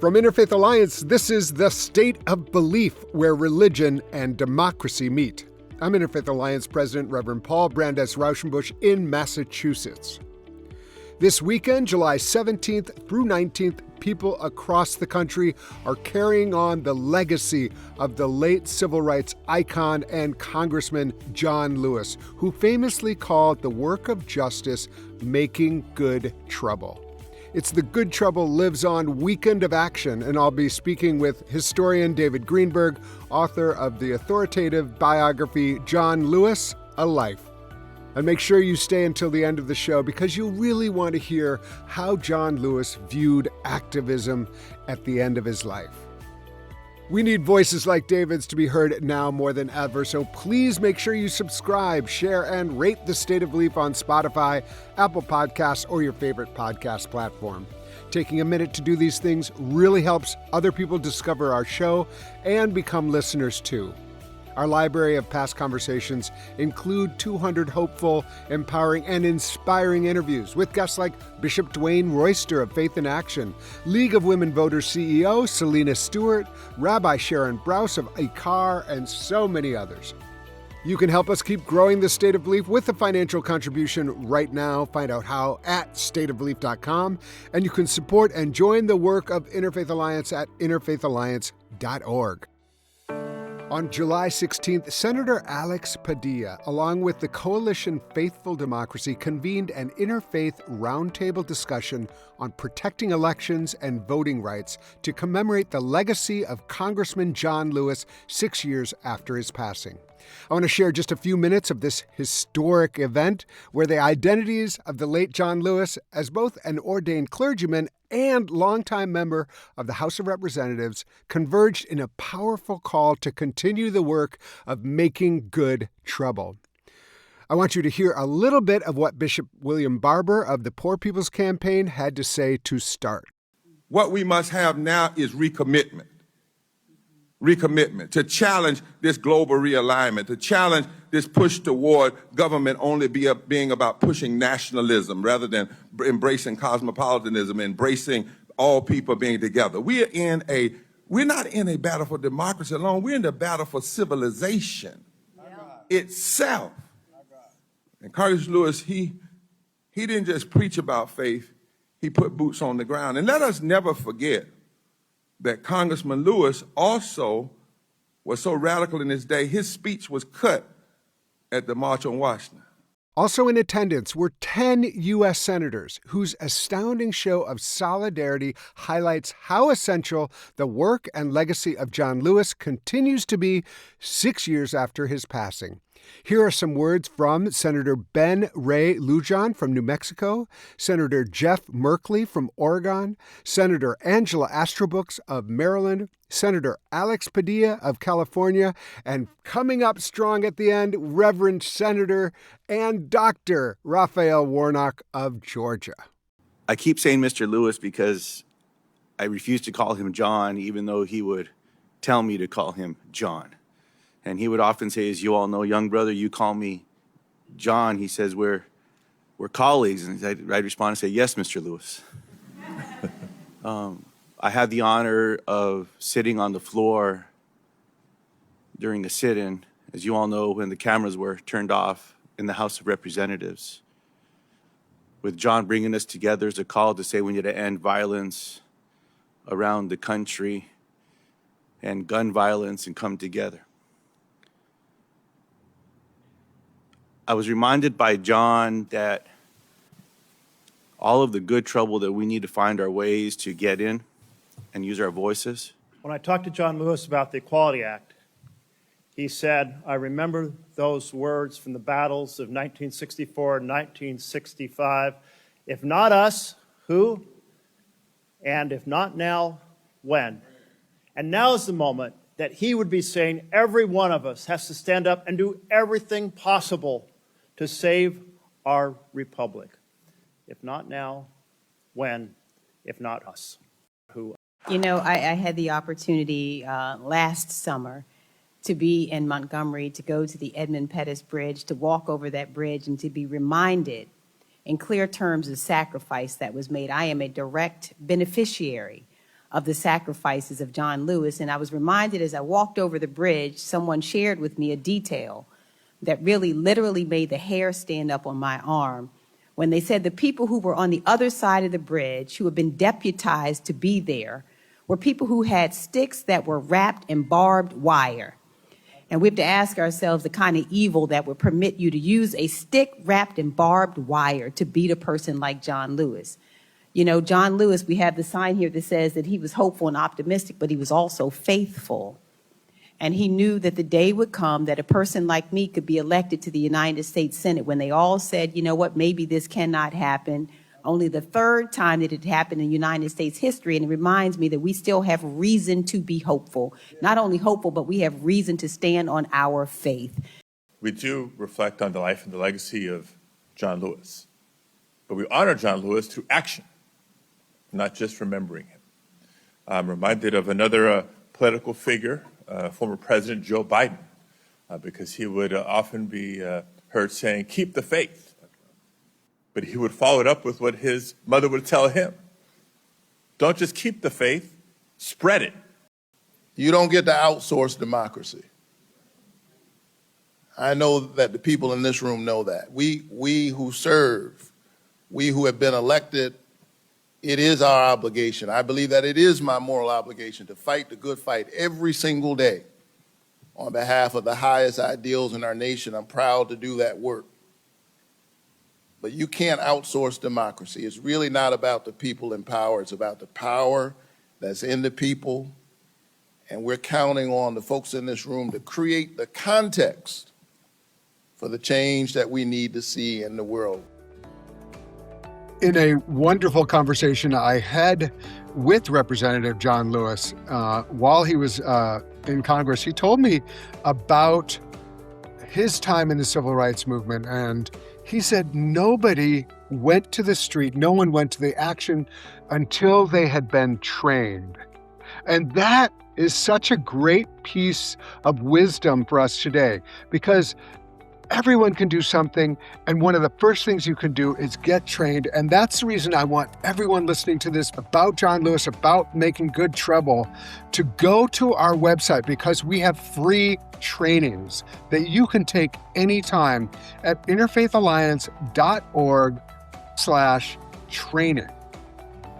From Interfaith Alliance, this is The State of Belief, where religion and democracy meet. I'm Interfaith Alliance President Reverend Paul Brandes Rauschenbusch in Massachusetts. This weekend, July 17th through 19th, people across the country are carrying on the legacy of the late civil rights icon and Congressman John Lewis, who famously called the work of justice making good trouble. It's the Good Trouble Lives On Weekend of Action, and I'll be speaking with historian David Greenberg, author of the authoritative biography John Lewis, A Life. And make sure you stay until the end of the show because you'll really want to hear how John Lewis viewed activism at the end of his life. We need voices like David's to be heard now more than ever, so please make sure you subscribe, share, and rate The State of Belief on Spotify, Apple Podcasts, or your favorite podcast platform. Taking a minute to do these things really helps other people discover our show and become listeners too. Our library of past conversations include 200 hopeful, empowering, and inspiring interviews with guests like Bishop Dwayne Royster of Faith in Action, League of Women Voters CEO Selena Stewart, Rabbi Sharon Brous of ICAR, and so many others. You can help us keep growing the State of Belief with a financial contribution right now. Find out how at stateofbelief.com, and you can support and join the work of Interfaith Alliance at interfaithalliance.org. On July 16th, Senator Alex Padilla, along with the coalition Faithful Democracy, convened an interfaith roundtable discussion on protecting elections and voting rights to commemorate the legacy of Congressman John Lewis 6 years after his passing. I want to share just a few minutes of this historic event where the identities of the late John Lewis, as both an ordained clergyman and longtime member of the House of Representatives, converged in a powerful call to continue the work of making good trouble. I want you to hear a little bit of what Bishop William Barber of the Poor People's Campaign had to say to start. What we must have now is recommitment to challenge this global realignment, to challenge this push toward government only being about pushing nationalism rather than embracing cosmopolitanism, embracing all people being together. We're not in a battle for democracy alone. We're in the battle for civilization itself. And Congressman Lewis, he didn't just preach about faith, he put boots on the ground. And let us never forget that Congressman Lewis also was so radical in his day, his speech was cut at the March on Washington. Also in attendance were 10 U.S. senators whose astounding show of solidarity highlights how essential the work and legacy of John Lewis continues to be 6 years after his passing. Here are some words from Senator Ben Ray Lujan from New Mexico, Senator Jeff Merkley from Oregon, Senator Angela Astrobooks of Maryland, Senator Alex Padilla of California, and coming up strong at the end, Reverend Senator and Dr. Raphael Warnock of Georgia. I keep saying Mr. Lewis because I refuse to call him John, even though he would tell me to call him John. And he would often say, as you all know, young brother, you call me John. He says, we're colleagues. And I'd respond and say, yes, Mr. Lewis. I had the honor of sitting on the floor during a sit-in, as you all know, when the cameras were turned off in the House of Representatives, with John bringing us together as a call to say we need to end violence around the country and gun violence and come together. I was reminded by John that all of the good trouble that we need to find our ways to get in and use our voices. When I talked to John Lewis about the Equality Act, he said, I remember those words from the battles of 1964 and 1965. If not us, who? And if not now, when? And now is the moment that he would be saying every one of us has to stand up and do everything possible to save our republic. If not now, when? If not us, who? You know, I had the opportunity last summer to be in Montgomery, to go to the Edmund Pettus Bridge, to walk over that bridge and to be reminded in clear terms of sacrifice that was made. I am a direct beneficiary of the sacrifices of John Lewis. And I was reminded as I walked over the bridge, someone shared with me a detail that really literally made the hair stand up on my arm when they said the people who were on the other side of the bridge, who had been deputized to be there, were people who had sticks that were wrapped in barbed wire. And we have to ask ourselves the kind of evil that would permit you to use a stick wrapped in barbed wire to beat a person like John Lewis. You know, John Lewis, we have the sign here that says that he was hopeful and optimistic, but he was also faithful. And he knew that the day would come that a person like me could be elected to the United States Senate when they all said, you know what, maybe this cannot happen. Only the third time that it happened in United States history, and it reminds me that we still have reason to be hopeful. Not only hopeful, but we have reason to stand on our faith. We do reflect on the life and the legacy of John Lewis, but we honor John Lewis through action, not just remembering him. I'm reminded of another political figure, former President Joe Biden, because he would often be heard saying, "Keep the faith." But he would follow it up with what his mother would tell him. Don't just keep the faith, spread it. You don't get to outsource democracy. I know that the people in this room know that. We who serve, we who have been elected, it is our obligation. I believe that it is my moral obligation to fight the good fight every single day on behalf of the highest ideals in our nation. I'm proud to do that work. But you can't outsource democracy. It's really not about the people in power. It's about the power that's in the people. And we're counting on the folks in this room to create the context for the change that we need to see in the world. In a wonderful conversation I had with Representative John Lewis while he was in Congress, he told me about his time in the civil rights movement, and he said nobody went to the street, no one went to the action until they had been trained. And that is such a great piece of wisdom for us today, because everyone can do something, and one of the first things you can do is get trained. And that's the reason I want everyone listening to this about John Lewis, about making good trouble, to go to our website, because we have free trainings that you can take anytime at interfaithalliance.org/training.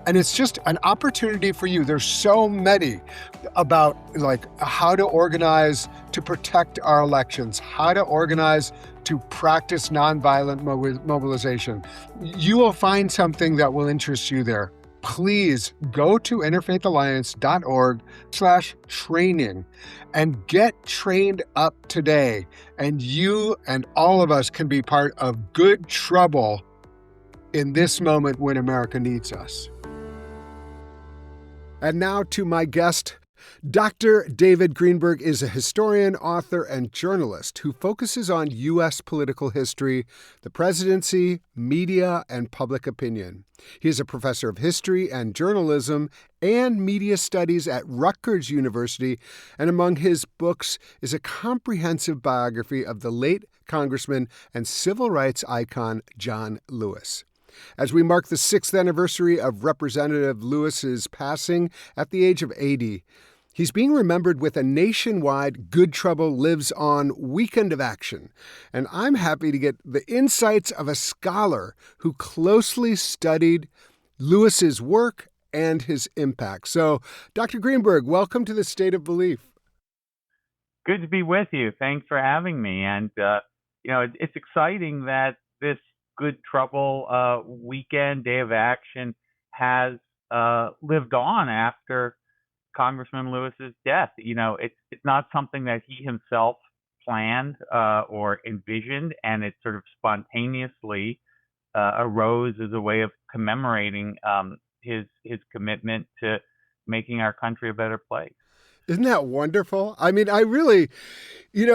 And it's just an opportunity for you. There's so many about like how to organize to protect our elections, how to organize to practice nonviolent mobilization. You will find something that will interest you there. Please go to interfaithalliance.org/training and get trained up today. And you and all of us can be part of good trouble in this moment when America needs us. And now to my guest. Dr. David Greenberg is a historian, author, and journalist who focuses on U.S. political history, the presidency, media, and public opinion. He is a professor of history and journalism and media studies at Rutgers University, and among his books is a comprehensive biography of the late Congressman and civil rights icon John Lewis. As we mark the 6th anniversary of Representative Lewis's passing at the age of 80, he's being remembered with a nationwide Good Trouble Lives On weekend of action. And I'm happy to get the insights of a scholar who closely studied Lewis's work and his impact. So, Dr. Greenberg, welcome to the State of Belief. Good to be with you. Thanks for having me. And, it's exciting that this Good Trouble weekend, day of action, has lived on after Congressman Lewis's death. It's not something that he himself planned or envisioned, and it sort of spontaneously arose as a way of commemorating his commitment to making our country a better place. Isn't that wonderful? I mean, I really, he's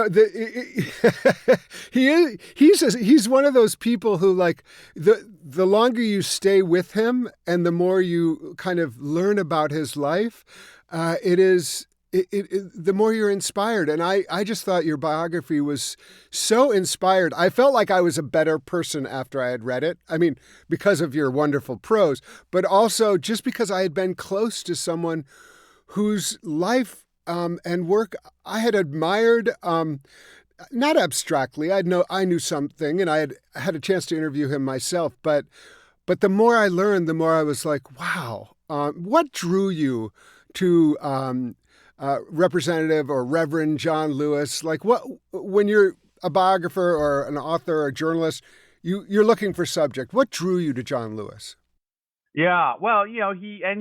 one of those people who, like, the longer you stay with him and the more you kind of learn about his life, it is the more you're inspired. And I just thought your biography was so inspired. I felt like I was a better person after I had read it. I mean, because of your wonderful prose, but also just because I had been close to someone whose life and work I had admired, not abstractly. I knew something, and I had a chance to interview him myself. But the more I learned, the more I was like, wow. What drew you to Representative or Reverend John Lewis? Like, what when you're a biographer or an author or a journalist, you're looking for subject. What drew you to John Lewis? Yeah, well, he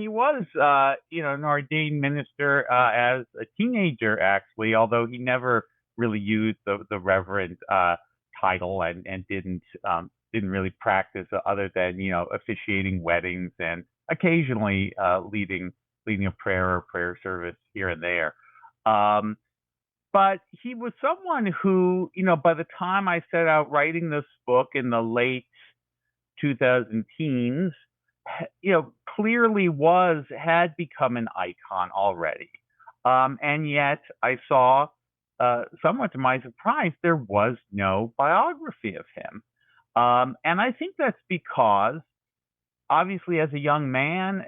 was, an ordained minister as a teenager, actually, although he never really used the reverend title and didn't really practice other than officiating weddings and occasionally leading a prayer or prayer service here and there. But he was someone who, by the time I set out writing this book in the late 2000 teens, clearly had become an icon already. And yet I saw, somewhat to my surprise, there was no biography of him. And I think that's because, obviously, as a young man,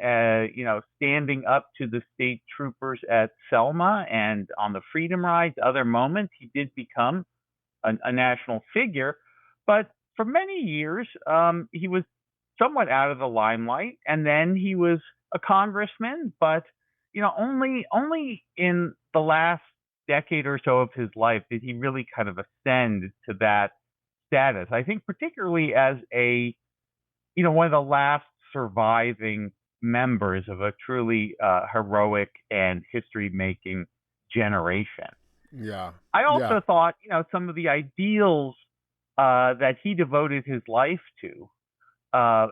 standing up to the state troopers at Selma and on the Freedom Rides, other moments, he did become a national figure. But for many years, he was somewhat out of the limelight, and then he was a congressman. But only in the last decade or so of his life did he really kind of ascend to that status. I think particularly as one of the last surviving members of a truly heroic and history-making generation. Yeah. I also thought, some of the ideals that he devoted his life to,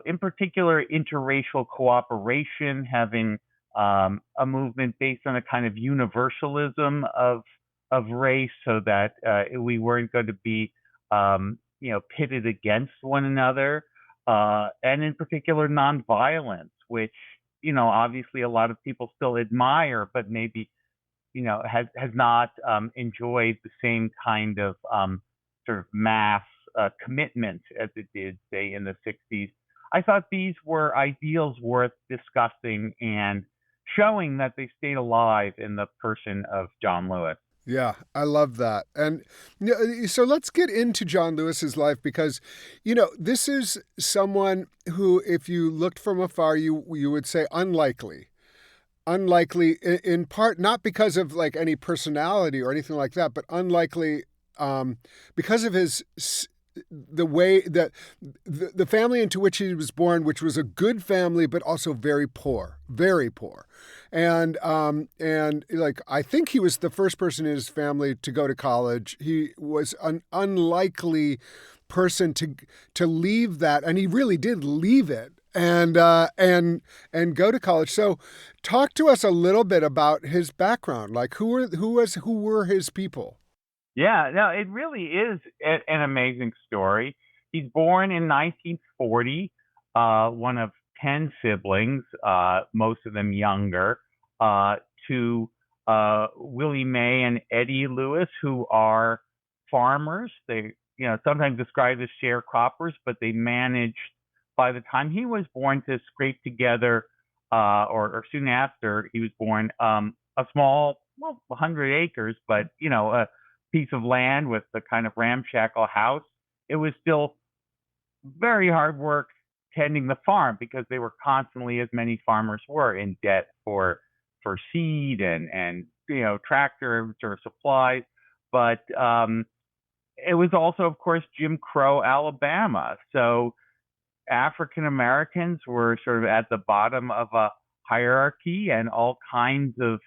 in particular, interracial cooperation, having a movement based on a kind of universalism of race, so that we weren't going to be, pitted against one another, and in particular, nonviolence, which obviously a lot of people still admire, but maybe has not enjoyed the same kind of sort of mass commitment as it did, say, in the 60s. I thought these were ideals worth discussing and showing that they stayed alive in the person of John Lewis. Yeah, I love that. And so let's get into John Lewis's life, because, this is someone who, if you looked from afar, you would say unlikely. Unlikely in part, not because of like any personality or anything like that, but unlikely because of the way that the family into which he was born, which was a good family, but also very poor, and like I think he was the first person in his family to go to college. He was an unlikely person to leave that, and he really did leave it and go to college. So, talk to us a little bit about his background. Like who were his people? Yeah, no, it really is an amazing story. He's born in 1940, one of 10 siblings, most of them younger, to Willie Mae and Eddie Lewis, who are farmers. They, sometimes described as sharecroppers, but they managed, by the time he was born, to scrape together, or soon after he was born, a small, 100 acres, but, a piece of land with the kind of ramshackle house. It was still very hard work tending the farm, because they were constantly, as many farmers were, in debt for seed and tractors or supplies. But it was also, of course, Jim Crow Alabama. So African Americans were sort of at the bottom of a hierarchy, and all kinds of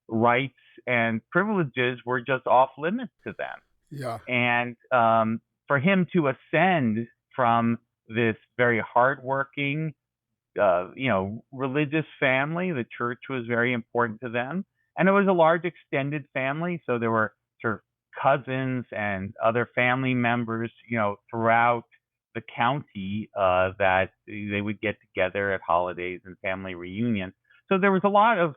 rights and privileges were just off limits to them. Yeah. And for him to ascend from this very hardworking, religious family, the church was very important to them, and it was a large extended family. So there were sort of cousins and other family members, throughout the county that they would get together at holidays and family reunions. So there was a lot of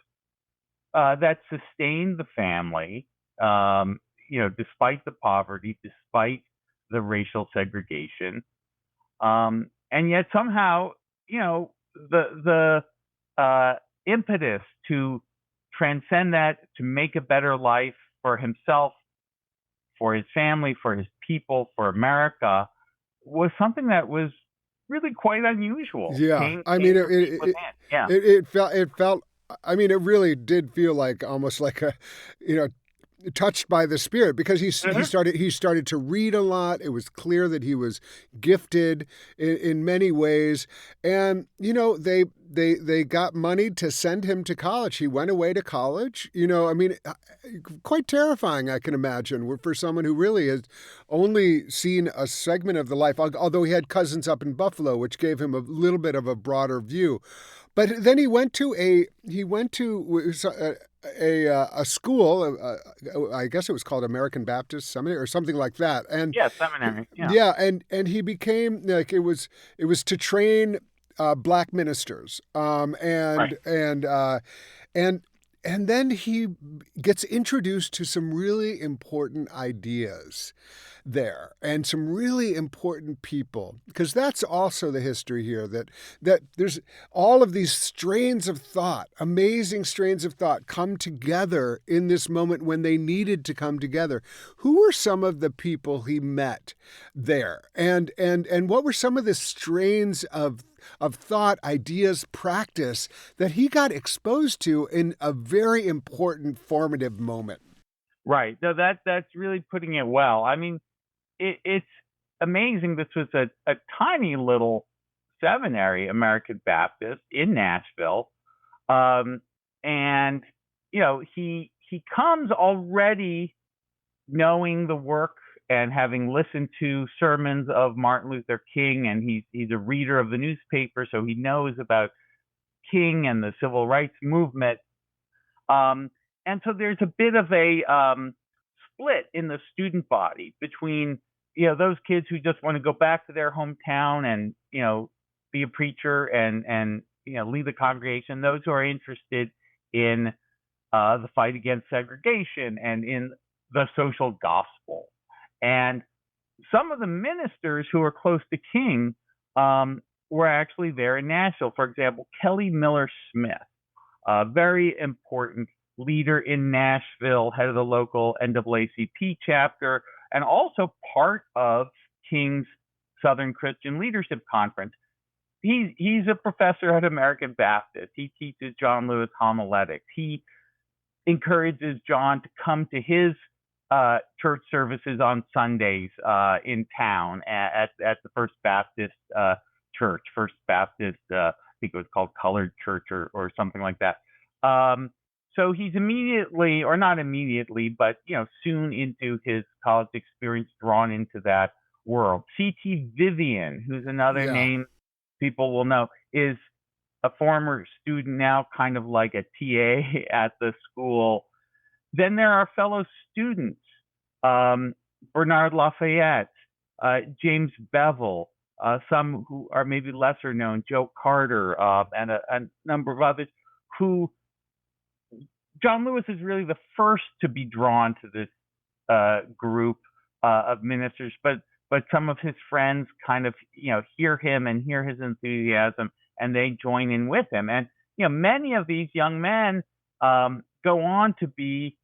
that sustained the family, despite the poverty, despite the racial segregation. And yet somehow, the impetus to transcend that, to make a better life for himself, for his family, for his people, for America, was something that was really quite unusual. Yeah, I mean, Yeah. it felt. I mean, it really did feel like almost like a, you know, touched by the Spirit, because he started to read a lot. It was clear that he was gifted in many ways, and they got money to send him to college. He went away to college. I mean, quite terrifying, I can imagine, for someone who really has only seen a segment of the life. Although he had cousins up in Buffalo, which gave him a little bit of a broader view. But then he went to a school, I guess it was called American Baptist Seminary or something like that. And Yeah, seminary. Yeah. yeah, and he became like it was to train black ministers, Right. and then he gets introduced to some really important ideas there and some really important people, because that's also the history here, that there's all of these strains of thought, amazing strains of thought, come together in this moment when they needed to come together. Who were some of the people he met there, and what were some of the strains of thought, ideas, practice that he got exposed to in a very important formative moment? Right. No, that's really putting it well. I mean, it's amazing. This was a tiny little seminary, American Baptist, in Nashville, and he comes already knowing the work and having listened to sermons of Martin Luther King, and he's a reader of the newspaper, so he knows about King and the civil rights movement. And so there's a bit of a split in the student body between those kids who just want to go back to their hometown and be a preacher and lead the congregation, those who are interested in the fight against segregation and in the social gospel. And some of the ministers who were close to King were actually there in Nashville. For example, Kelly Miller Smith, a very important leader in Nashville, head of the local NAACP chapter, and also part of King's Southern Christian Leadership Conference. He's a professor at American Baptist. He teaches John Lewis homiletics. He encourages John to come to his church services on Sundays in town at the First Baptist Church, First Baptist, I think it was called Colored Church or something like that. So he's immediately, or not immediately, but soon into his college experience, drawn into that world. C.T. Vivian, who's another name people will know, is a former student now, kind of like a TA at the school. Then there are fellow students, Bernard Lafayette, James Bevel, some who are maybe lesser known, Joe Carter, and a number of others, who John Lewis is really the first to be drawn to this group of ministers, but some of his friends kind of hear him and hear his enthusiasm, and they join in with him. And many of these young men go on to be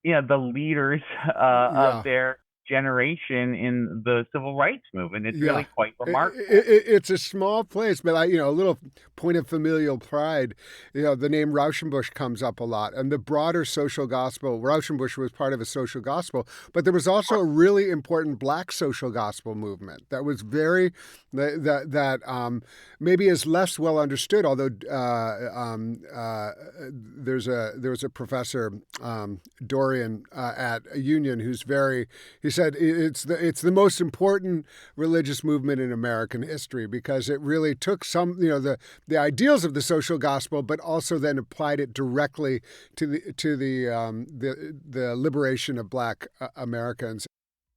the leaders of their generation in the civil rights movement. It's really quite remarkable. It's a small place, but a little point of familial pride. The name Rauschenbusch comes up a lot, and the broader social gospel. Rauschenbusch was part of a social gospel, but there was also a really important Black social gospel movement that was very that maybe is less well understood. Although there was a professor Dorian at Union who's he said it's the most important religious movement in American history, because it really took some the ideals of the social gospel, but also then applied it directly to the liberation of Black Americans.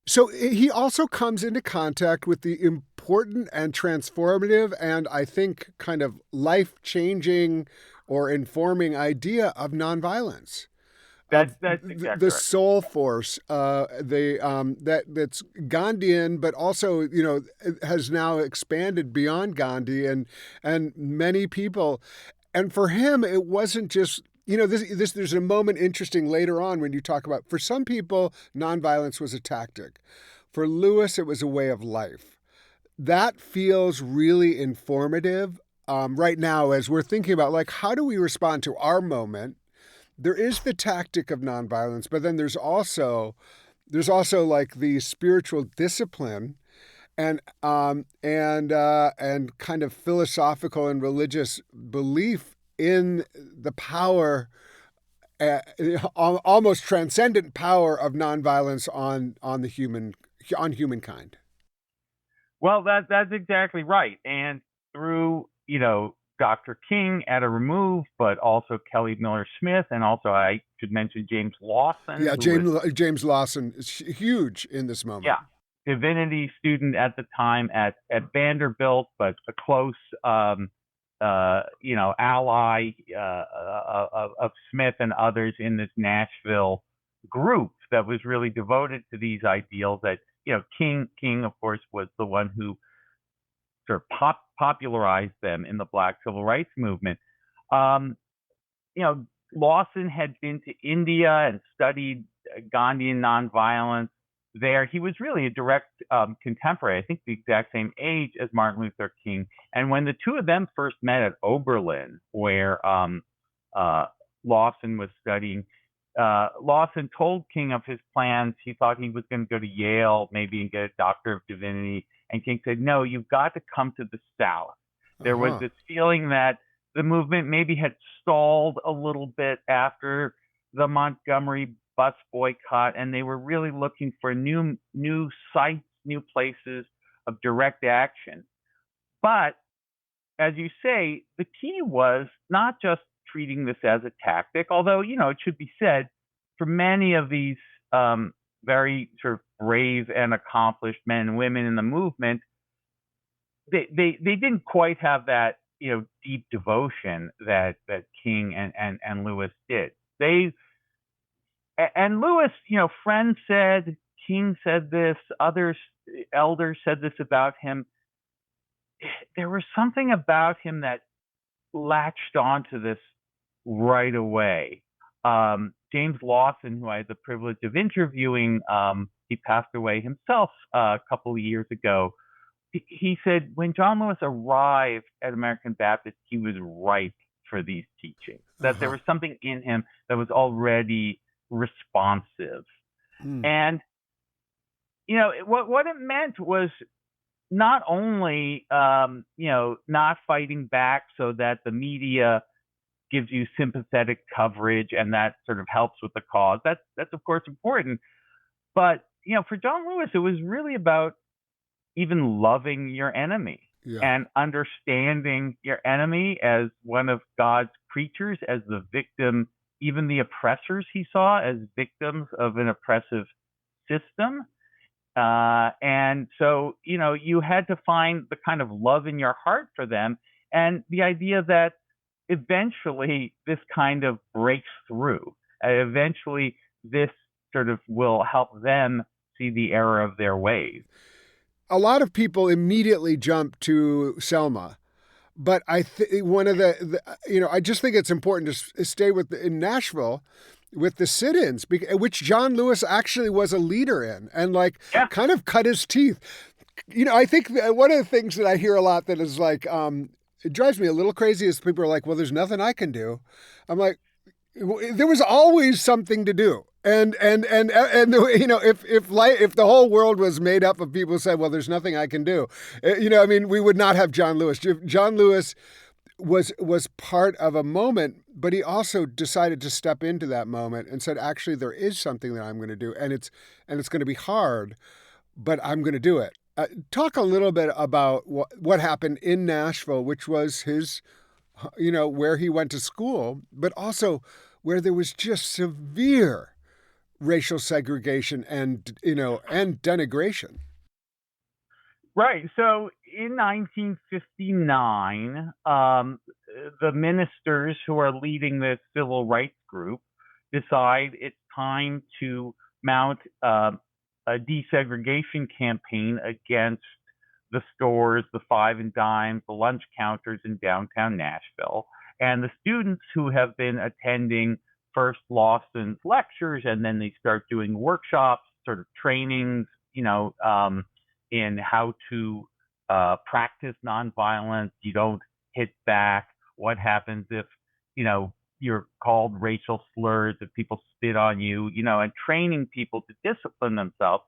So he also comes into contact with the important and transformative and I think kind of life-changing or informing idea of nonviolence. That's exactly The right. soul force, that's Gandhian, but also has now expanded beyond Gandhi and many people. And for him, it wasn't just this. There's a moment interesting later on when you talk about, for some people, nonviolence was a tactic. For Lewis, it was a way of life. That feels really informative right now as we're thinking about, like, how do we respond to our moment? There is the tactic of nonviolence, but then there's also like the spiritual discipline and kind of philosophical and religious belief in the power, almost transcendent power of nonviolence on humankind. Well, that's exactly right. And through, Dr. King at a remove, but also Kelly Miller Smith, and also I should mention James Lawson. Yeah, James Lawson is huge in this moment. Yeah, divinity student at the time at Vanderbilt, but a close, ally of Smith and others in this Nashville group that was really devoted to these ideals. That King, of course, was the one who sort of popularized them in the Black Civil Rights Movement. Lawson had been to India and studied Gandhian nonviolence there. He was really a direct contemporary, I think the exact same age as Martin Luther King. And when the two of them first met at Oberlin, where Lawson was studying, Lawson told King of his plans. He thought he was going to go to Yale, maybe, and get a Doctor of Divinity. And King said, no, you've got to come to the South. There was this feeling that the movement maybe had stalled a little bit after the Montgomery bus boycott, and they were really looking for new sites, new places of direct action. But as you say, the key was not just treating this as a tactic, although, it should be said, for many of these very sort of brave and accomplished men and women in the movement, they didn't quite have that deep devotion that King and Lewis did. And Lewis, friends said, King said this, elders said this about him. There was something about him that latched onto this right away. James Lawson, who I had the privilege of interviewing, he passed away himself a couple of years ago. He said when John Lewis arrived at American Baptist, he was ripe for these teachings, that there was something in him that was already responsive. And, what it meant was not only, not fighting back so that the media gives you sympathetic coverage and that sort of helps with the cause. That's of course important. But, for John Lewis, it was really about even loving your enemy and understanding your enemy as one of God's creatures, as the victim, even the oppressors he saw as victims of an oppressive system. And so, you had to find the kind of love in your heart for them, and the idea that eventually this kind of breaks through. Eventually this sort of will help them see the error of their ways. A lot of people immediately jump to Selma, but I one of I just think it's important to stay in Nashville with the sit-ins, which John Lewis actually was a leader in, and kind of cut his teeth. I think one of the things that I hear a lot that is like, it drives me a little crazy is people are like, well, there's nothing I can do. I'm like, there was always something to do. And if the whole world was made up of people who said, well, there's nothing I can do, we would not have John Lewis. John Lewis was part of a moment, but he also decided to step into that moment and said, actually, there is something that I'm going to do, and it's going to be hard, but I'm going to do it. Talk a little bit about what happened in Nashville, which was his, where he went to school, but also where there was just severe racial segregation and denigration. Right. So in 1959, the ministers who are leading the civil rights group decide it's time to mount a desegregation campaign against the stores, the five and dimes, the lunch counters in downtown Nashville. And the students who have been attending first Lawson's lectures, and then they start doing workshops, sort of trainings, in how to practice nonviolence. You don't hit back. What happens if, you're called racial slurs, if people spit on you, and training people to discipline themselves.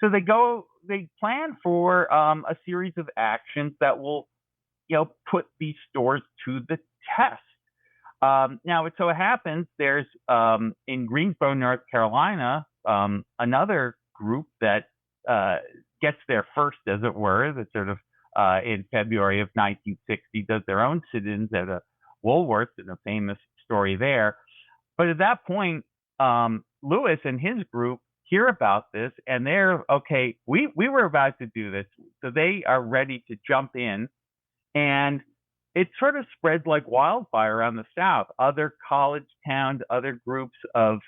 So they plan for a series of actions that will, put these stores to the test. Now, it so happens there's in Greensboro, North Carolina, another group that gets there first, as it were, that sort of in February of 1960 does their own sit-ins at a Woolworths, and a famous story there. But at that point, Lewis and his group hear about this, and they're, okay, we were about to do this. So they are ready to jump in, and it sort of spreads like wildfire around the South. Other college towns, other groups of,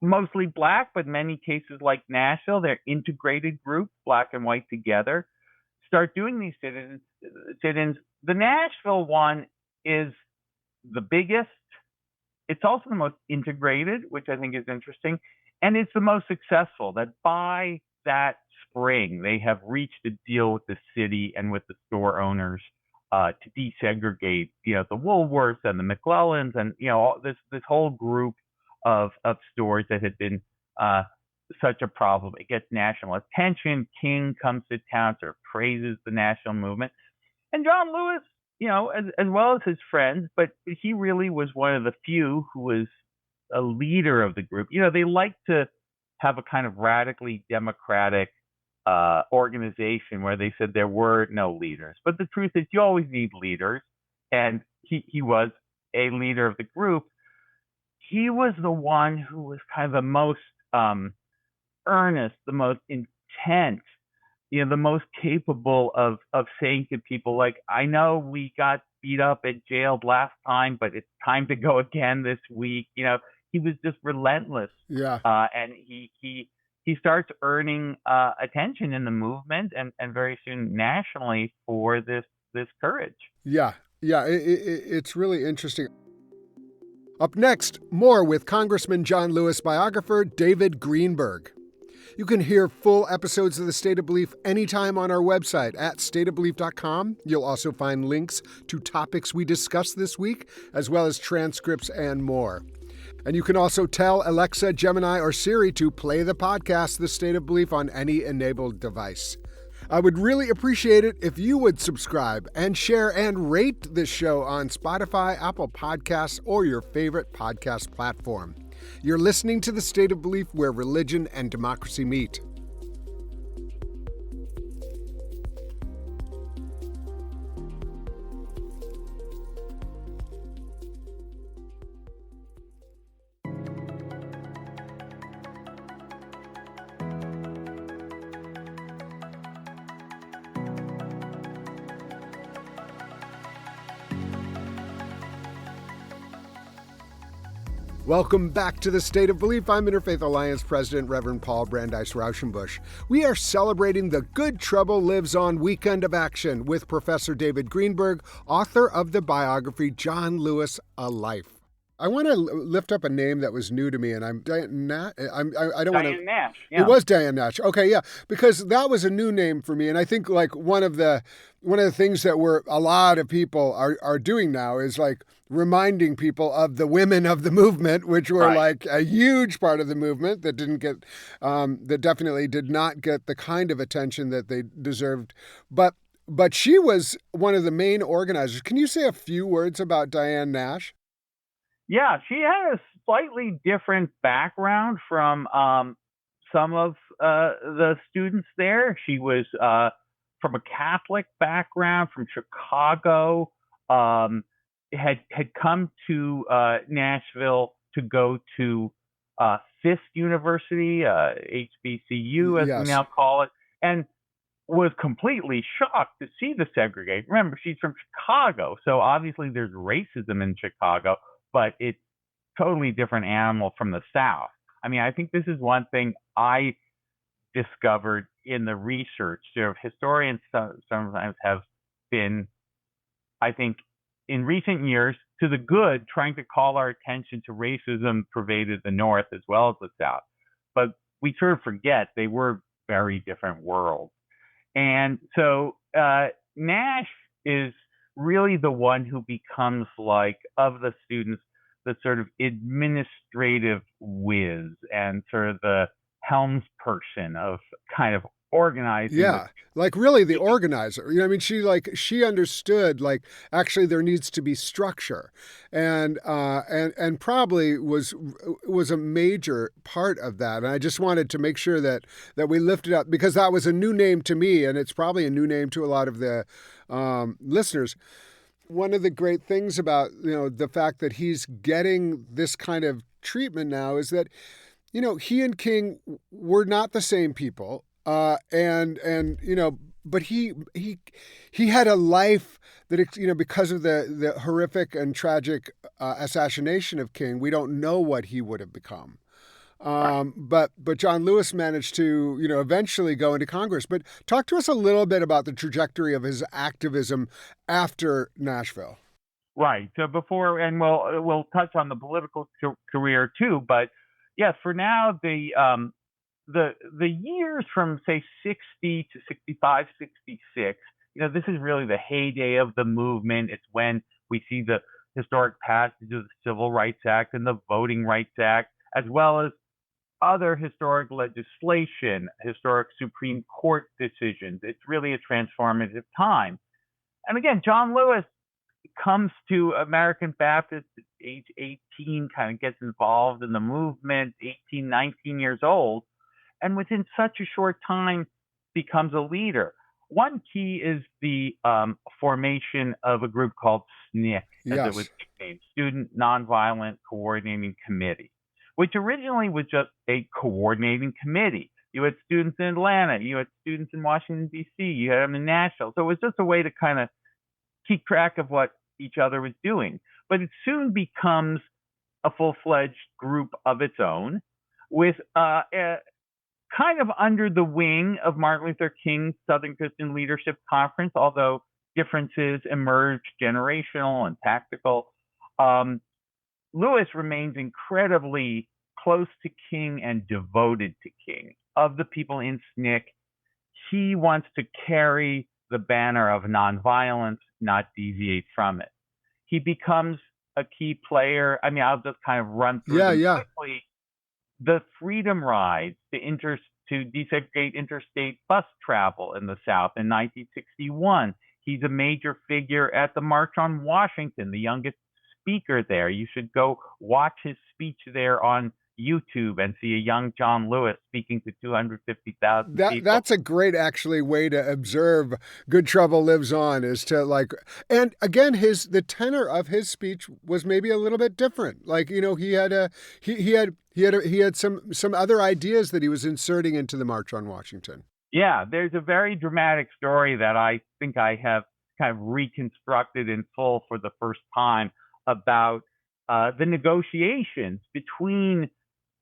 mostly Black, but in many cases like Nashville, they're integrated groups, Black and white together, start doing these sit-ins. The Nashville one is the biggest. It's also the most integrated, which I think is interesting, and it's the most successful. That by that spring, they have reached a deal with the city and with the store owners to desegregate, the Woolworths and the McClellans and this whole group of stores that had been such a problem. It gets national attention. King comes to town, sort of praises the national movement, and John Lewis, as well as his friends, but he really was one of the few who was a leader of the group. They like to have a kind of radically democratic organization where they said there were no leaders. But the truth is, you always need leaders, and he was a leader of the group. He was the one who was kind of the most earnest, the most intent, the most capable of saying to people, like, I know we got beat up and jailed last time, but it's time to go again this week. He was just relentless. Yeah. And he starts earning attention in the movement and very soon nationally for this courage. Yeah. It's really interesting. Up next, more with Congressman John Lewis biographer David Greenberg. You can hear full episodes of The State of Belief anytime on our website at stateofbelief.com. You'll also find links to topics we discussed this week, as well as transcripts and more. And you can also tell Alexa, Gemini, or Siri to play the podcast The State of Belief on any enabled device. I would really appreciate it if you would subscribe and share and rate this show on Spotify, Apple Podcasts, or your favorite podcast platform. You're listening to The State of Belief, where religion and democracy meet. Welcome back to The State of Belief. I'm Interfaith Alliance President Reverend Paul Brandeis Rauschenbusch. We are celebrating the Good Trouble Lives On Weekend of Action with Professor David Greenberg, author of the biography John Lewis, A Life. I want to lift up a name that was new to me, and I don't want to. Diane Nash. Yeah. It was Diane Nash. Okay, yeah, because that was a new name for me, and I think like one of the things that a lot of people are doing now is like reminding people of the women of the movement, which were Right. like a huge part of the movement that that definitely did not get the kind of attention that they deserved, but she was one of the main organizers. Can you say a few words about Diane Nash? Yeah, she had a slightly different background from some of the students there. She was from a Catholic background from Chicago, had come to Nashville to go to Fisk University, HBCU as Yes. we now call it. And was completely shocked to see the segregation. Remember, she's from Chicago, so obviously there's racism in Chicago, but it's totally different animal from the South. I mean, I think this is one thing I discovered in the research. Historians sometimes have been, I think, in recent years, to the good, trying to call our attention to racism pervaded the North as well as the South. But we sort of forget they were very different worlds. And so Nash is really the one who becomes, like, of the students, the sort of administrative whiz and sort of the helms person of kind of organizing. Yeah, like really the organizer. You know, I mean, she understood, like, actually there needs to be structure, and probably was a major part of that. And I just wanted to make sure that we lifted up, because that was a new name to me, and it's probably a new name to a lot of the listeners. One of the great things about, you know, the fact that he's getting this kind of treatment now is that, you know, he and King were not the same people. And you know, but he had a life that, you know, because of the horrific and tragic assassination of King, we don't know what he would have become. But John Lewis managed to, you know, eventually go into Congress. But talk to us a little bit about the trajectory of his activism after Nashville. Right. So before, and we'll touch on the political career too. But yes, for now, the years from, say, 60 to 65, 66, you know, this is really the heyday of the movement. It's when we see the historic passage of the Civil Rights Act and the Voting Rights Act, as well as other historic legislation, historic Supreme Court decisions. It's really a transformative time. And again, John Lewis comes to American Baptist at age 18, kind of gets involved in the movement, 18, 19 years old, and within such a short time becomes a leader. One key is the formation of a group called SNCC, as it was nicknamed, Student Nonviolent Coordinating Committee, which originally was just a coordinating committee. You had students in Atlanta, you had students in Washington, D.C., you had them in Nashville. So it was just a way to kind of keep track of what each other was doing. But it soon becomes a full-fledged group of its own, with kind of under the wing of Martin Luther King's Southern Christian Leadership Conference, although differences emerged, generational and tactical. Lewis remains incredibly close to King and devoted to King. Of the people in SNCC, he wants to carry the banner of nonviolence, not deviate from it. He becomes a key player. I mean, I'll just kind of run through them quickly. The freedom rides to desegregate interstate bus travel in the South in 1961. He's a major figure at the March on Washington, the youngest speaker there. You should go watch his speech there on YouTube and see a young John Lewis speaking to 250,000 people. That's a great, actually, way to observe Good Trouble Lives On, is to, like, and again, the tenor of his speech was maybe a little bit different. Like, you know, he had some other ideas that he was inserting into the March on Washington. Yeah, there's a very dramatic story that I think I have kind of reconstructed in full for the first time about the negotiations between,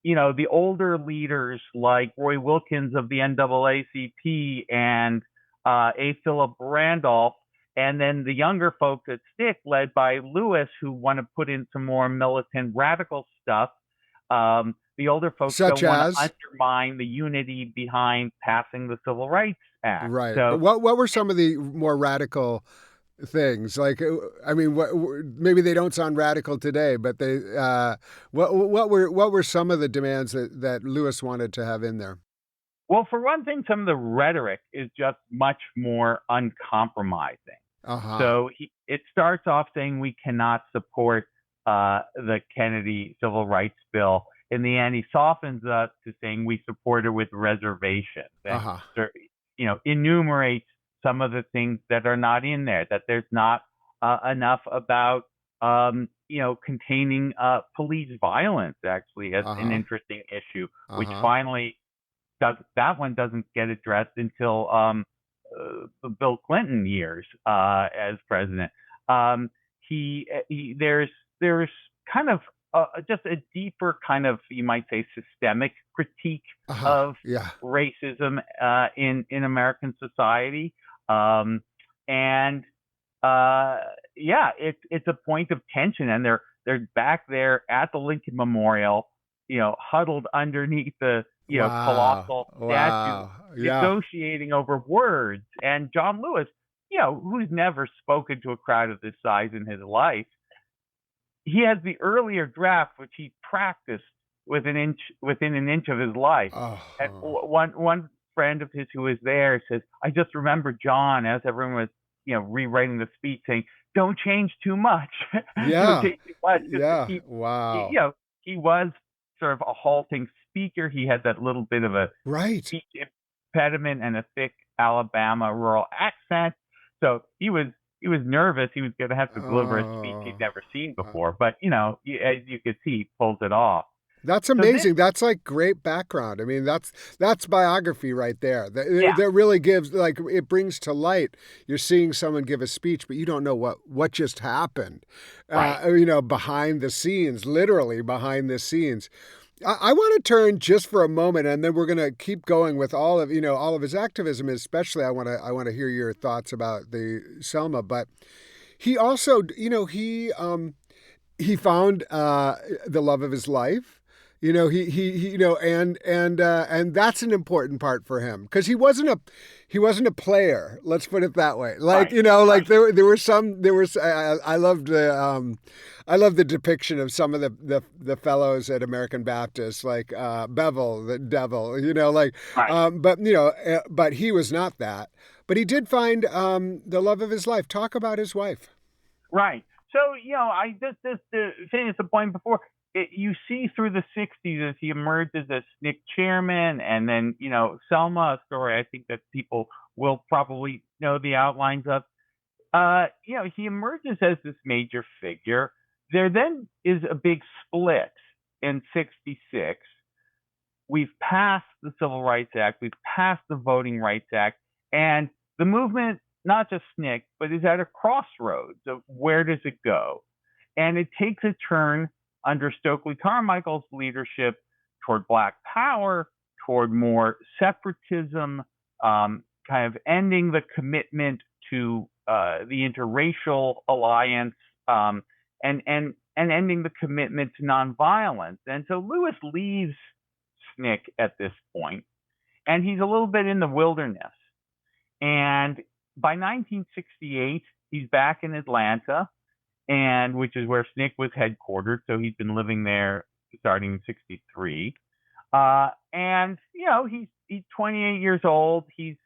you know, the older leaders like Roy Wilkins of the NAACP and A. Philip Randolph, and then the younger folks at SNCC, led by Lewis, who want to put in some more militant radical stuff. The older folks don't want to undermine the unity behind passing the Civil Rights Act. Right. So, what were some of the more radical things? Like, I mean, maybe they don't sound radical today, but they what were some of the demands that Lewis wanted to have in there? Well, for one thing, some of the rhetoric is just much more uncompromising. So it starts off saying we cannot support the Kennedy Civil Rights Bill. In the end, he softens us to saying we support it with reservations. And, you know, enumerates some of the things that are not in there, that there's not enough about, you know, containing police violence, actually, as an interesting issue, which finally that one doesn't get addressed until the Bill Clinton years as president. There's kind of just a deeper kind of, you might say, systemic critique of racism in American society, and it's a point of tension, and they're back there at the Lincoln Memorial, huddled underneath the colossal statue, negotiating over words. And John Lewis, who's never spoken to a crowd of this size in his life, he has the earlier draft, which he practiced within an inch of his life. And one friend of his who was there says, I just remember John, as everyone was, rewriting the speech, saying, "Don't change too much." Yeah. He was sort of a halting speaker. He had that little bit of a speech impediment and a thick Alabama rural accent. So he was nervous. He was going to have to deliver a speech he'd never seen before. But, as you could see, he pulls it off. That's amazing. That's like great background. I mean, that's biography right there. That really gives, like, it brings to light. You're seeing someone give a speech, but you don't know what just happened, behind the scenes, literally behind the scenes. I want to turn just for a moment, and then we're going to keep going with all of his activism. Especially, I want to hear your thoughts about the Selma. But he also, he found the love of his life. And that's an important part for him, because he wasn't a player. Let's put it that way. I loved the depiction of some of the fellows at American Baptist, like Bevel, the devil, but he was not that. But he did find the love of his life. Talk about his wife. Right. So, I just to finish the point before. You see through the 60s as he emerges as SNCC chairman, and then, Selma, a story I think that people will probably know the outlines of. He emerges as this major figure. There then is a big split in 66. We've passed the Civil Rights Act. We've passed the Voting Rights Act. And the movement, not just SNCC, but is at a crossroads of where does it go? And it takes a turn under Stokely Carmichael's leadership toward Black power, toward more separatism, kind of ending the commitment to the interracial alliance, and ending the commitment to nonviolence. And so Lewis leaves SNCC at this point, and he's a little bit in the wilderness. And by 1968, he's back in Atlanta, and which is where SNCC was headquartered. So he's been living there starting in 63. And, he's 28 years old. He's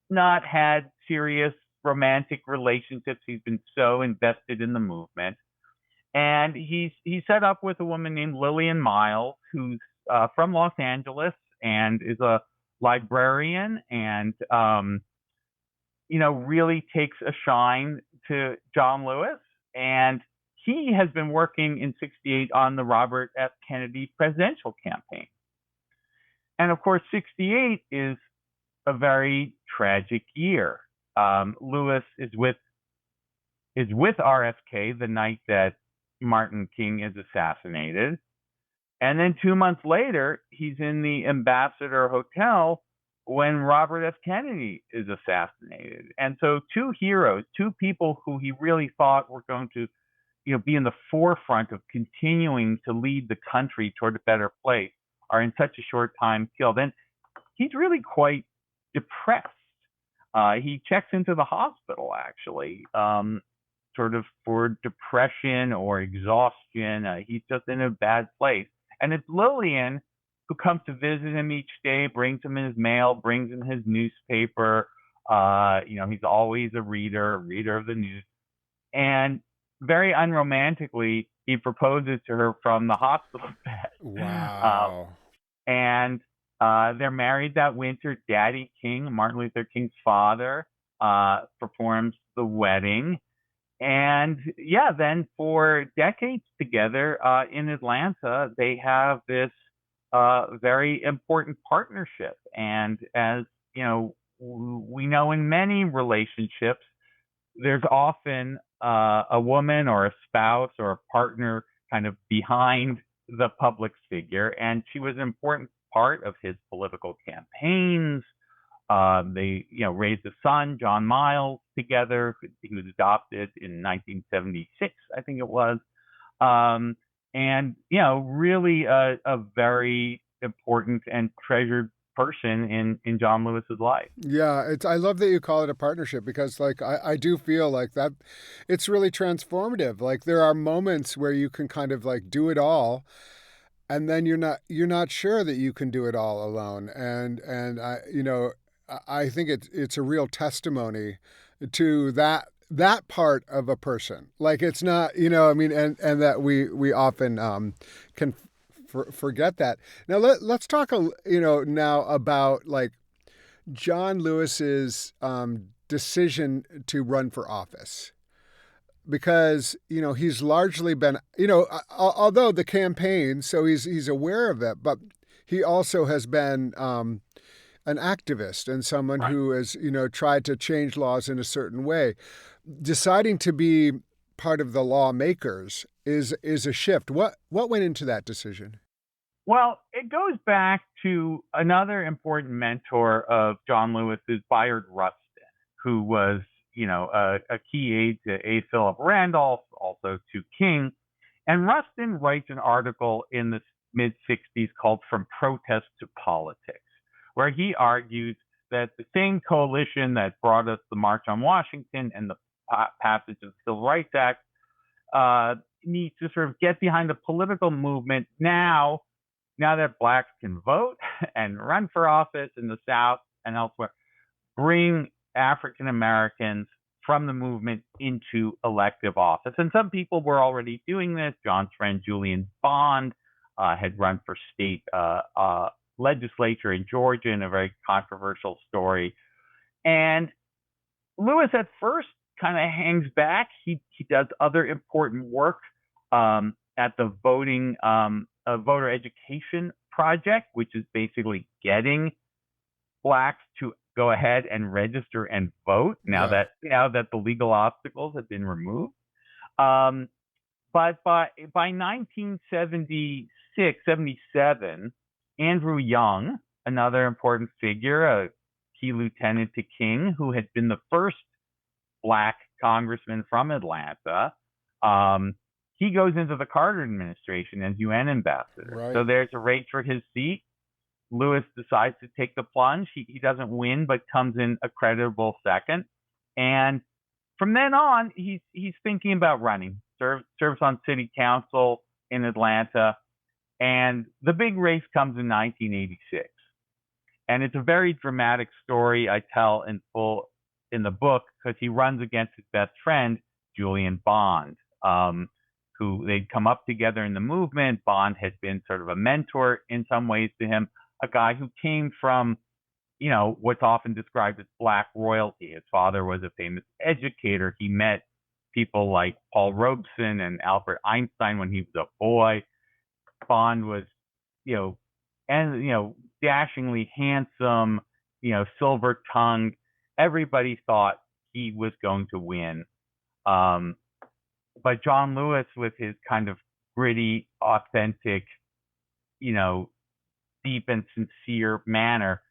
not had serious romantic relationships. He's been so invested in the movement. And he's set up with a woman named Lillian Miles, who's from Los Angeles and is a librarian, and, really takes a shine to John Lewis. And he has been working in 68 on the Robert F. Kennedy presidential campaign. And of course, 68 is a very tragic year. Lewis is with RFK the night that Martin King is assassinated. And then 2 months later, he's in the Ambassador Hotel when Robert F. Kennedy is assassinated. And so two heroes, two people who he really thought were going to, be in the forefront of continuing to lead the country toward a better place, are in such a short time killed. And he's really quite depressed. He checks into the hospital, actually, sort of for depression or exhaustion. He's just in a bad place. And it's Lillian who comes to visit him each day, brings him his mail, brings him his newspaper. He's always a reader of the news. And very unromantically, he proposes to her from the hospital bed. Wow. And they're married that winter. Daddy King, Martin Luther King's father, performs the wedding. And then for decades together in Atlanta, they have this very important partnership. And as we know in many relationships, there's often a woman or a spouse or a partner kind of behind the public figure, and she was an important part of his political campaigns. They, raised a son, John Miles, together. He was adopted in 1976, I think it was. And, really a very important and treasured person in John Lewis's life. Yeah, I love that you call it a partnership because like I do feel like that it's really transformative. Like there are moments where you can kind of like do it all, and then you're not sure that you can do it all alone. And I think it's a real testimony to that part of a person. Like it's not, and that we often can forget that. Now let's talk now about like John Lewis's decision to run for office. Because he's largely been although the campaign, so he's aware of it, but he also has been an activist and someone who has tried to change laws in a certain way. Deciding to be part of the lawmakers is a shift. What went into that decision? Well, it goes back to another important mentor of John Lewis's, Bayard Rustin, who was a key aide to A. Philip Randolph, also to King. And Rustin writes an article in the mid-60s called From Protest to Politics, where he argues that the same coalition that brought us the March on Washington and the passage of the Civil Rights Act needs to sort of get behind the political movement now that blacks can vote and run for office in the South and elsewhere. Bring African Americans from the movement into elective office. And some people were already doing this. John's friend Julian Bond had run for state legislature in Georgia in a very controversial story. And Lewis at first kind of hangs back. He does other important work at the voter education project, which is basically getting blacks to go ahead and register and vote now that the legal obstacles have been removed. But by 1976, 77, Andrew Young, another important figure, a key lieutenant to King, who had been the first black congressman from Atlanta, he goes into the Carter administration as UN ambassador. Right. So there's a race for his seat. Lewis decides to take the plunge. He doesn't win, but comes in a creditable second. And from then on, he's thinking about running. Serves on city council in Atlanta. And the big race comes in 1986. And it's a very dramatic story I tell in full in the book because he runs against his best friend, Julian Bond, who they'd come up together in the movement. Bond had been sort of a mentor in some ways to him, a guy who came from, what's often described as black royalty. His father was a famous educator. He met people like Paul Robeson and Albert Einstein when he was a boy. Bond was, dashingly handsome, silver-tongued. Everybody thought he was going to win. But John Lewis, with his kind of gritty, authentic, deep and sincere manner,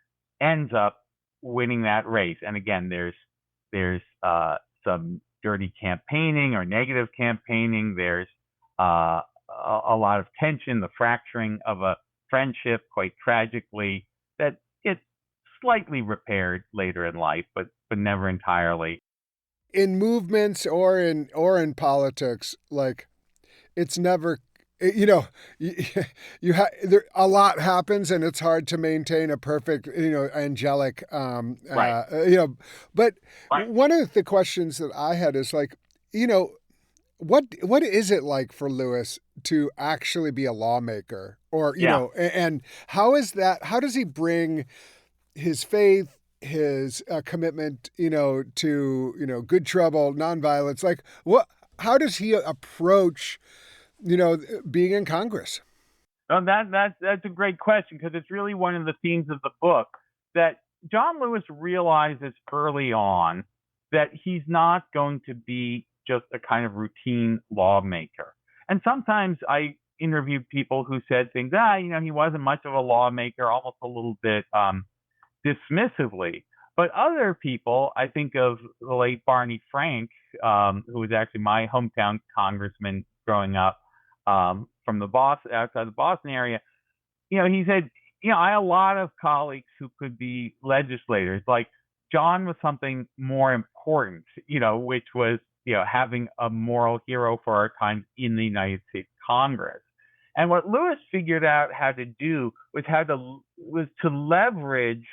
ends up winning that race. And again, there's some dirty campaigning or negative campaigning. There's a lot of tension, the fracturing of a friendship, quite tragically, that gets slightly repaired later in life, but never entirely. In movements or in politics, like it's never, you a lot happens and it's hard to maintain a perfect, angelic, Right. But Right. one of the questions that I had is like, what is it like for Lewis to actually be a lawmaker, or and how is that? How does he bring his faith, his commitment, to good trouble, nonviolence? Like, how does he approach, being in Congress? Oh, that's a great question because it's really one of the themes of the book that John Lewis realizes early on that he's not going to be just a kind of routine lawmaker. And sometimes I interviewed people who said things, he wasn't much of a lawmaker, almost a little bit dismissively. But other people, I think of the late Barney Frank, who was actually my hometown congressman growing up, from the outside the Boston area. He said, I have a lot of colleagues who could be legislators. Like John was something more important, which was, having a moral hero for our time in the United States Congress. And what Lewis figured out how to do was to leverage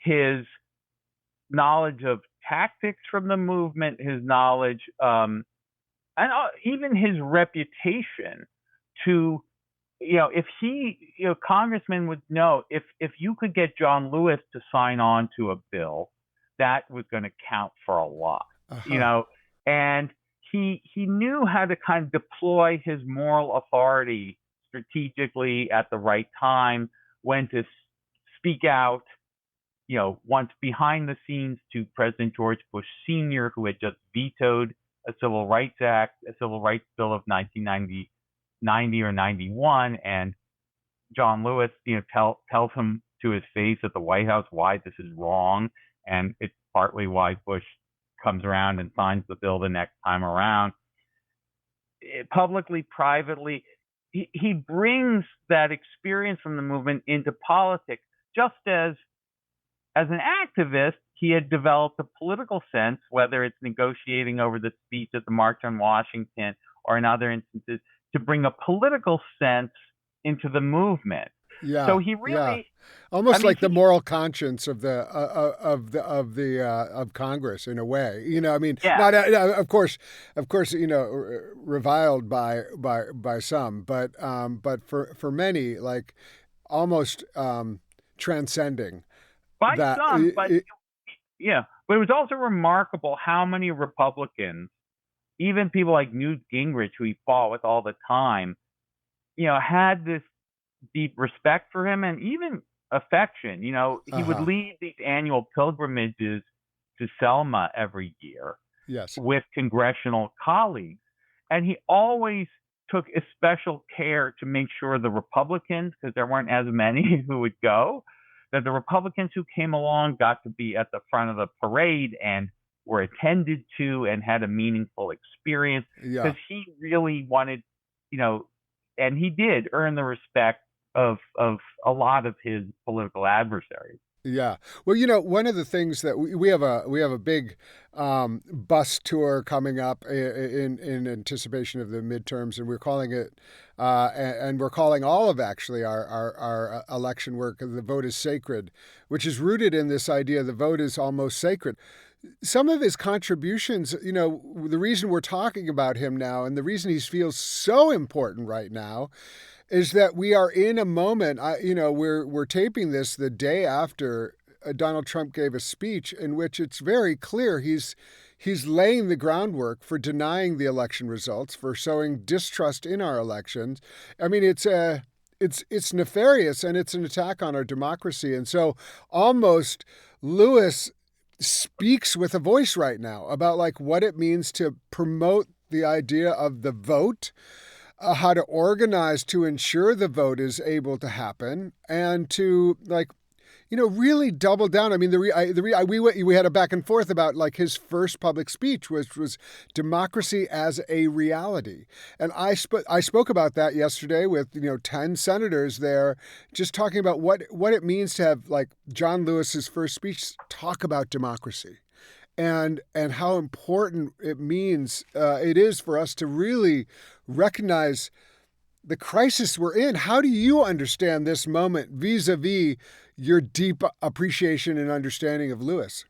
his knowledge of tactics from the movement, his knowledge, and even his reputation to, if congressmen would know if you could get John Lewis to sign on to a bill, that was going to count for a lot, and he knew how to kind of deploy his moral authority strategically at the right time, when to speak out, once behind the scenes to President George Bush Sr., who had just vetoed a Civil Rights Act, a Civil Rights Bill of 1990 or 91, and John Lewis, tells him to his face at the White House why this is wrong, and it's partly why Bush comes around and signs the bill the next time around. Publicly, privately, he brings that experience from the movement into politics, just as an activist, he had developed a political sense, whether it's negotiating over the speech at the March on Washington or in other instances, to bring a political sense into the movement. Yeah. So he really, almost like the moral conscience of Congress in a way. Not of course, reviled by some, but for many, like almost transcending. By some, but it was also remarkable how many Republicans, even people like Newt Gingrich, who he fought with all the time, had this deep respect for him and even affection. He would lead these annual pilgrimages to Selma every year with congressional colleagues. And he always took especial care to make sure the Republicans, because there weren't as many who would go, that the Republicans who came along got to be at the front of the parade and were attended to and had a meaningful experience, because he really wanted, and he did earn the respect of a lot of his political adversaries. Yeah. Well, one of the things that we have a big bus tour coming up in anticipation of the midterms, and we're calling it, and we're calling all of actually our election work "The Vote is Sacred," which is rooted in this idea the vote is almost sacred. Some of his contributions, the reason we're talking about him now and the reason he feels so important right now is that we are in a moment, we're taping this the day after Donald Trump gave a speech in which it's very clear he's laying the groundwork for denying the election results, for sowing distrust in our elections. I mean, it's nefarious, and it's an attack on our democracy. And so almost Lewis speaks with a voice right now about like what it means to promote the idea of the vote, how to organize to ensure the vote is able to happen, and to really double down. I mean, we had a back and forth about like his first public speech, which was democracy as a reality, and I spoke about that yesterday with 10 senators there, just talking about what it means to have like John Lewis's first speech talk about democracy. And how important it is for us to really recognize the crisis we're in. How do you understand this moment vis-a-vis your deep appreciation and understanding of Lewis?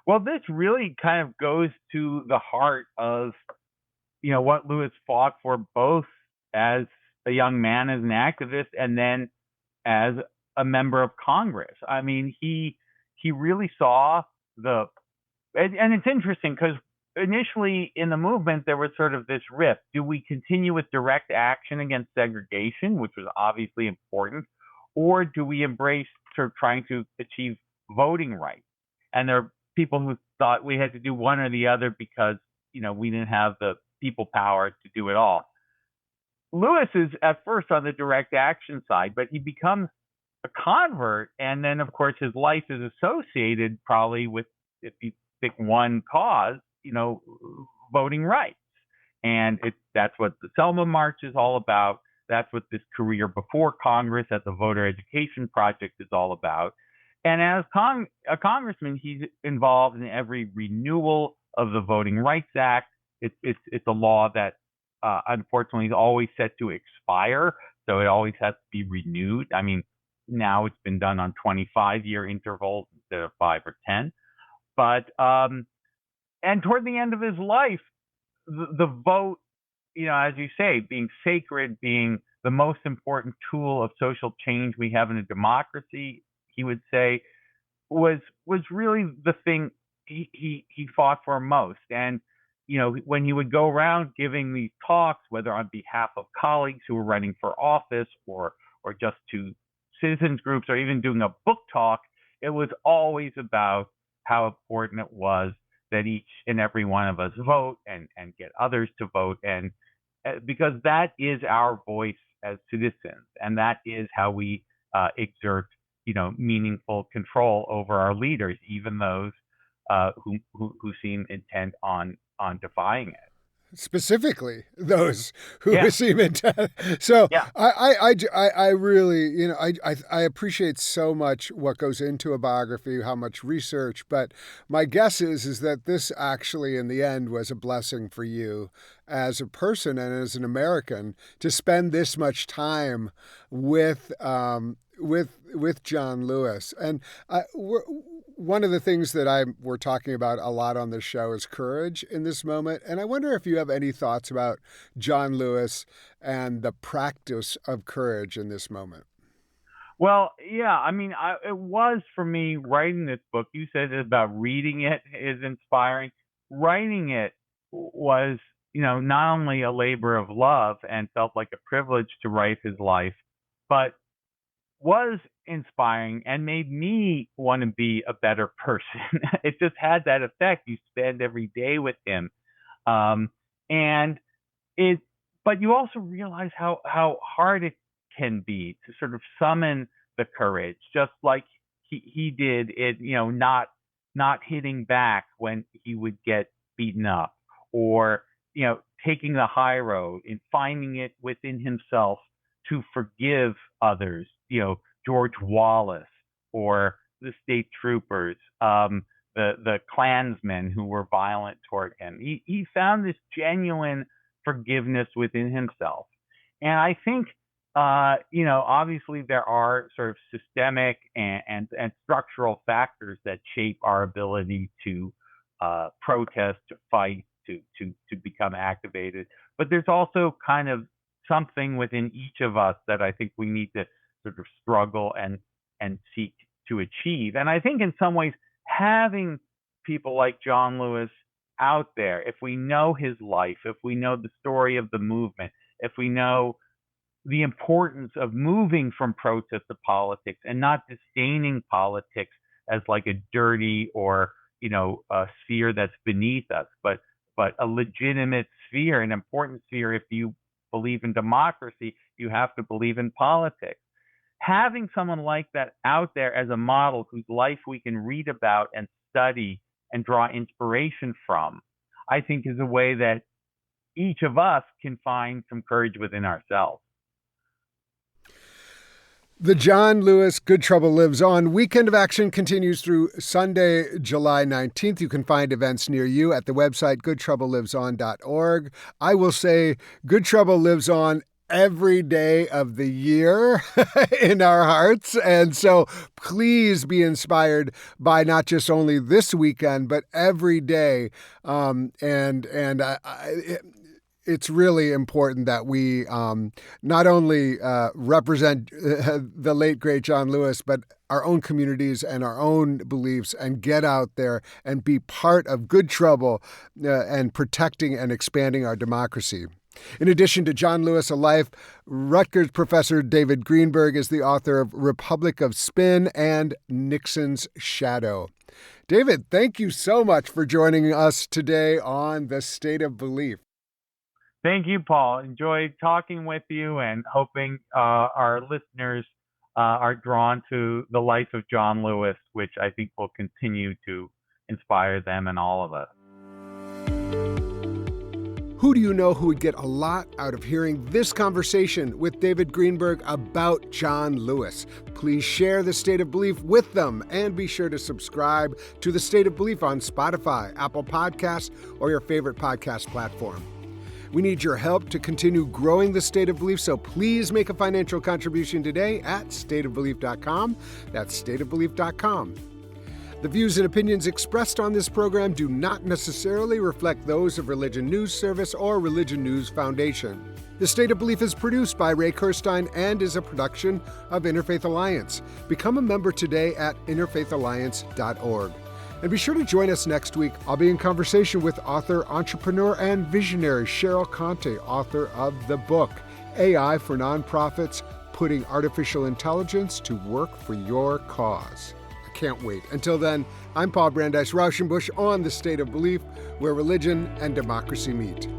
Well, this really kind of goes to the heart of, what Lewis fought for, both as a young man, as an activist, and then as a member of Congress. I mean, he really saw and it's interesting because initially in the movement, there was sort of this rift. Do we continue with direct action against segregation, which was obviously important, or do we embrace sort of trying to achieve voting rights. And there are people who thought we had to do one or the other because, we didn't have the people power to do it all. Lewis is at first on the direct action side, but he becomes a convert. And then, of course, his life is associated probably with, if you pick one cause, voting rights. And that's what the Selma March is all about. That's what this career before Congress at the Voter Education Project is all about. And as a congressman, he's involved in every renewal of the Voting Rights Act. It's a law that unfortunately is always set to expire, so it always has to be renewed. I mean, now it's been done on 25-year intervals instead of 5 or 10. But and toward the end of his life, the vote, as you say, being sacred, being the most important tool of social change we have in a democracy, he would say, was really the thing he fought for most. And when he would go around giving these talks, whether on behalf of colleagues who were running for office or just to citizens groups or even doing a book talk, it was always about how important it was that each and every one of us vote and get others to vote. And because that is our voice as citizens, and that is how we exert, meaningful control over our leaders, even those who seem intent on defying it. Specifically those who Yeah. seem intent. So Yeah. I really, I appreciate so much what goes into a biography, how much research, but my guess is that this actually in the end was a blessing for you as a person and as an American to spend this much time with John Lewis. And one of the things that we're talking about a lot on this show is courage in this moment. And I wonder if you have any thoughts about John Lewis and the practice of courage in this moment. Well, yeah, I mean, it was for me writing this book. You said about reading it is inspiring. Writing it was, not only a labor of love and felt like a privilege to write his life, but was inspiring and made me want to be a better person. It just had that effect. You spend every day with him. But you also realize how hard it can be to sort of summon the courage, just like he did it, not hitting back when he would get beaten up, or, taking the high road and finding it within himself to forgive others, George Wallace or the state troopers, the Klansmen who were violent toward him. He found this genuine forgiveness within himself. And I think, obviously there are sort of systemic and structural factors that shape our ability to protest, to fight, to become activated. But there's also kind of something within each of us that I think we need to sort of struggle and seek to achieve. And I think in some ways, having people like John Lewis out there, if we know his life, if we know the story of the movement, if we know the importance of moving from protest to politics and not disdaining politics as like a dirty or, a sphere that's beneath us, but a legitimate sphere, an important sphere. If you believe in democracy, you have to believe in politics. Having someone like that out there as a model whose life we can read about and study and draw inspiration from, I think is a way that each of us can find some courage within ourselves. The John Lewis Good Trouble Lives On Weekend of Action continues through Sunday, July 19th. You can find events near you at the website goodtroubleliveson.org. I will say Good Trouble lives on every day of the year in our hearts. And so please be inspired by not just only this weekend, but every day. It's really important that we not only represent the late, great John Lewis, but our own communities and our own beliefs, and get out there and be part of Good Trouble and protecting and expanding our democracy. In addition to John Lewis, a life, Rutgers professor David Greenberg is the author of Republic of Spin and Nixon's Shadow. David, thank you so much for joining us today on The State of Belief. Thank you, Paul. Enjoyed talking with you and hoping our listeners are drawn to the life of John Lewis, which I think will continue to inspire them and all of us. Who do you know who would get a lot out of hearing this conversation with David Greenberg about John Lewis? Please share The State of Belief with them and be sure to subscribe to The State of Belief on Spotify, Apple Podcasts, or your favorite podcast platform. We need your help to continue growing The State of Belief, so please make a financial contribution today at stateofbelief.com. That's stateofbelief.com. The views and opinions expressed on this program do not necessarily reflect those of Religion News Service or Religion News Foundation. The State of Belief is produced by Ray Kirstein and is a production of Interfaith Alliance. Become a member today at interfaithalliance.org. And be sure to join us next week. I'll be in conversation with author, entrepreneur, and visionary Cheryl Conte, author of the book, AI for Nonprofits, Putting Artificial Intelligence to Work for Your Cause. Can't wait. Until then, I'm Paul Brandeis Rauschenbusch on The State of Belief, where religion and democracy meet.